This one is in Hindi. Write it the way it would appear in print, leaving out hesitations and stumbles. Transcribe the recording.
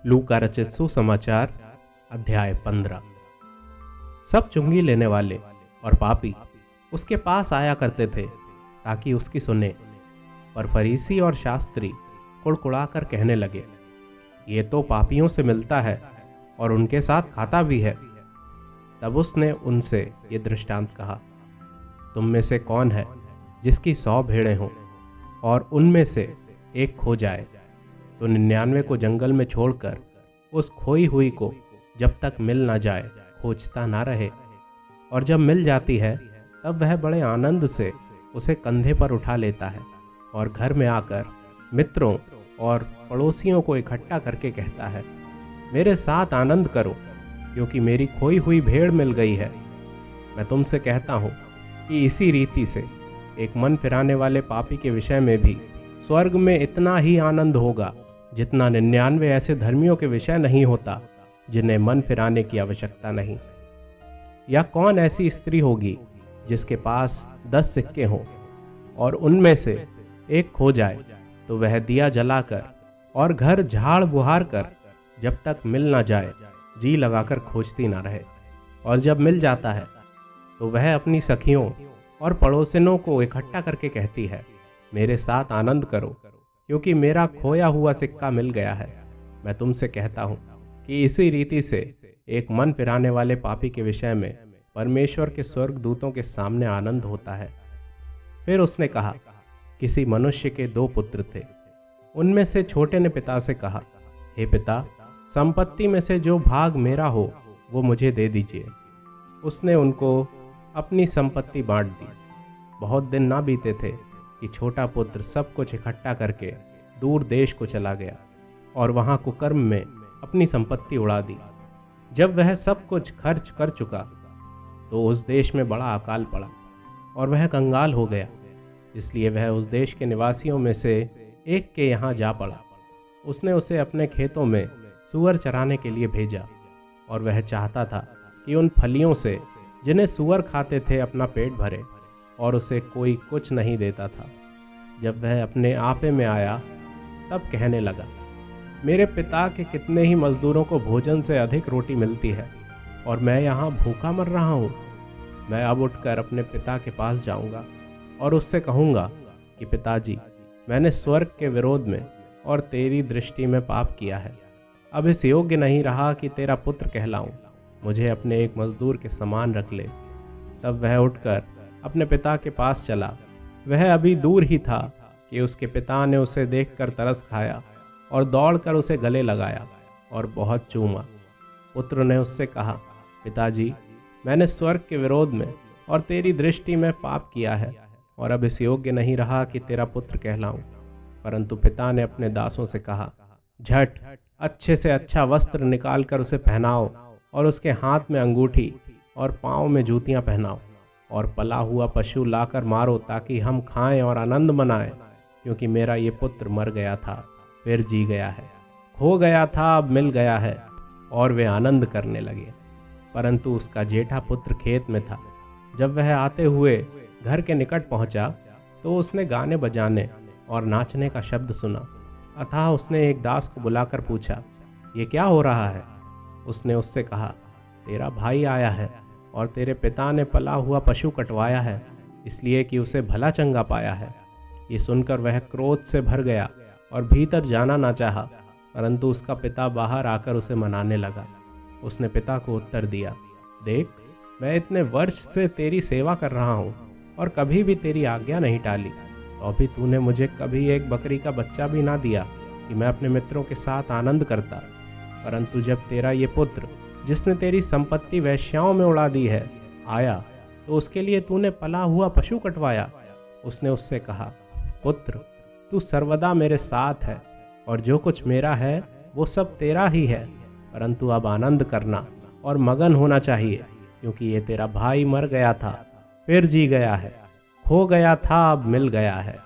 लू का रचित सुसमाचार अध्याय 15। सब चुंगी लेने वाले और पापी उसके पास आया करते थे ताकि उसकी सुने, पर फरीसी और शास्त्री कुड़कुड़ाकर कहने लगे, ये तो पापियों से मिलता है और उनके साथ खाता भी है। तब उसने उनसे ये दृष्टांत कहा, तुम में से कौन है जिसकी 100 भेड़ें हों और उनमें से एक खो जाए तो 99 को जंगल में छोड़कर उस खोई हुई को जब तक मिल ना जाए खोजता ना रहे, और जब मिल जाती है तब वह बड़े आनंद से उसे कंधे पर उठा लेता है और घर में आकर मित्रों और पड़ोसियों को इकट्ठा करके कहता है, मेरे साथ आनंद करो क्योंकि मेरी खोई हुई भेड़ मिल गई है। मैं तुमसे कहता हूँ कि इसी रीति से एक मन फिराने वाले पापी के विषय में भी स्वर्ग में इतना ही आनंद होगा जितना 99 ऐसे धर्मियों के विषय नहीं होता जिन्हें मन फिराने की आवश्यकता नहीं। या कौन ऐसी स्त्री होगी जिसके पास 10 सिक्के हों और उनमें से एक खो जाए तो वह दिया जलाकर और घर झाड़ बुहार कर जब तक मिल ना जाए जी लगाकर खोजती ना रहे, और जब मिल जाता है तो वह अपनी सखियों और पड़ोसिनों को इकट्ठा करके कहती है, मेरे साथ आनंद करो क्योंकि मेरा खोया हुआ सिक्का मिल गया है। मैं तुमसे कहता हूँ कि इसी रीति से एक मन फिराने वाले पापी के विषय में परमेश्वर के स्वर्गदूतों के सामने आनंद होता है। फिर उसने कहा, किसी मनुष्य के 2 पुत्र थे। उनमें से छोटे ने पिता से कहा, हे पिता, संपत्ति में से जो भाग मेरा हो वो मुझे दे दीजिए। उसने उनको अपनी संपत्ति बांट दी। बहुत दिन ना बीते थे कि छोटा पुत्र सब कुछ इकट्ठा करके दूर देश को चला गया और वहाँ कुकर्म में अपनी संपत्ति उड़ा दी। जब वह सब कुछ खर्च कर चुका तो उस देश में बड़ा अकाल पड़ा और वह कंगाल हो गया। इसलिए वह उस देश के निवासियों में से एक के यहाँ जा पड़ा। उसने उसे अपने खेतों में सूअर चराने के लिए भेजा और वह चाहता था कि उन फलियों से जिन्हें सूअर खाते थे अपना पेट भरे, और उसे कोई कुछ नहीं देता था। जब वह अपने आपे में आया तब कहने लगा, मेरे पिता के कितने ही मजदूरों को भोजन से अधिक रोटी मिलती है और मैं यहाँ भूखा मर रहा हूँ। मैं अब उठकर अपने पिता के पास जाऊँगा और उससे कहूँगा कि पिताजी, मैंने स्वर्ग के विरोध में और तेरी दृष्टि में पाप किया है। अब इस योग्य नहीं रहा कि तेरा पुत्र कहलाऊं। मुझे अपने एक मजदूर के समान रख ले। तब वह उठकर अपने पिता के पास चला। वह अभी दूर ही था कि उसके पिता ने उसे देखकर तरस खाया और दौड़कर उसे गले लगाया और बहुत चूमा। पुत्र ने उससे कहा, पिताजी, मैंने स्वर्ग के विरोध में और तेरी दृष्टि में पाप किया है और अब इस योग्य नहीं रहा कि तेरा पुत्र कहलाऊं। परंतु पिता ने अपने दासों से कहा, झट अच्छे से अच्छा वस्त्र निकाल कर उसे पहनाओ और उसके हाथ में अंगूठी और पाँव में जूतियां पहनाओ, और पला हुआ पशु लाकर मारो ताकि हम खाएं और आनंद मनाएं, क्योंकि मेरा ये पुत्र मर गया था फिर जी गया है, खो गया था अब मिल गया है। और वे आनंद करने लगे। परंतु उसका जेठा पुत्र खेत में था। जब वह आते हुए घर के निकट पहुंचा तो उसने गाने बजाने और नाचने का शब्द सुना। अतः उसने एक दास को बुलाकर पूछा, ये क्या हो रहा है? उसने उससे कहा, तेरा भाई आया है और तेरे पिता ने पला हुआ पशु कटवाया है इसलिए कि उसे भला चंगा पाया है। ये सुनकर वह क्रोध से भर गया और भीतर जाना ना चाहा, परंतु उसका पिता बाहर आकर उसे मनाने लगा। उसने पिता को उत्तर दिया, देख, मैं इतने वर्ष से तेरी सेवा कर रहा हूँ और कभी भी तेरी आज्ञा नहीं टाली, तो अभी तूने मुझे कभी एक बकरी का बच्चा भी ना दिया कि मैं अपने मित्रों के साथ आनंद करता। परंतु जब तेरा ये पुत्र, जिसने तेरी संपत्ति वेश्याओं में उड़ा दी है, आया तो उसके लिए तूने पला हुआ पशु कटवाया। उसने उससे कहा, पुत्र, तू सर्वदा मेरे साथ है और जो कुछ मेरा है वो सब तेरा ही है, परंतु अब आनंद करना और मगन होना चाहिए, क्योंकि ये तेरा भाई मर गया था फिर जी गया है, खो गया था अब मिल गया है।